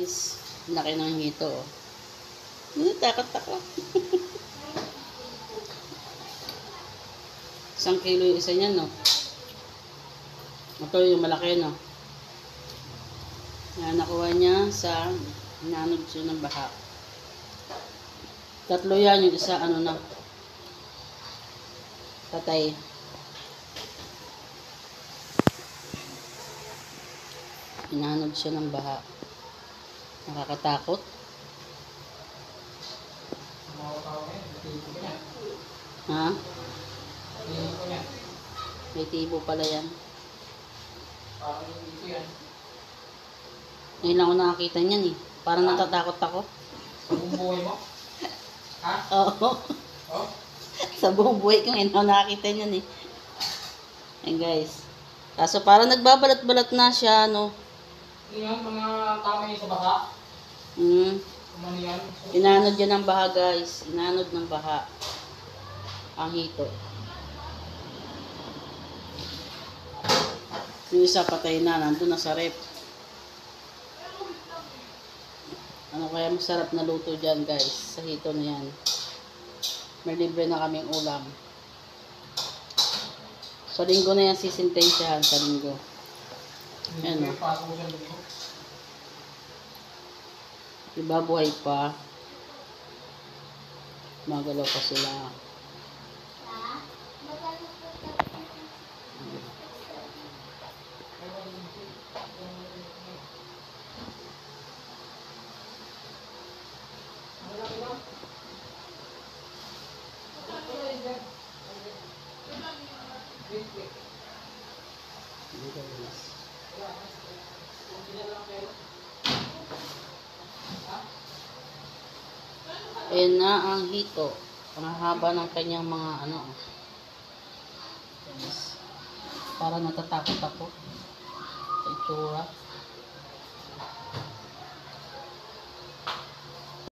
guys. Laki ng hito. Oh. Takot ako. 1 kilo yung isa niyan, no? Ito yung malaki, no? Yan, nakuha niya sa inanod siya ng baha. 3 yan, yung isa, ano na? Patay. Inanod siya ng baha. Nakakatakot. Ha? May tibo pala yan. Ngayon lang ako nakakita niyan eh. Parang natatakot ako. Sa buong buhay mo? Ha? Oo. Oh? Sa buong buhay ko ngayon ako nakakita niyan eh. Ayan guys. Kaso parang nagbabalat-balat na siya, no? Yan, mga tama yun sa baka. Kumano yan? Inanod yan ng baha guys. Inanod ng baha. Ang hito. Yung isa patay na. Nandun na sa rep. Ano kaya masarap na luto dyan guys. Sa hito na yan. May libre na kaming ulam. Sa linggo na yan sisintensyahan. Sa linggo. Ayan o. Diba buhay pa. Magalaw pa sila. Ayan na ang hito. Ang haba ng kanyang mga ano. Para natatakot ako sa itsura.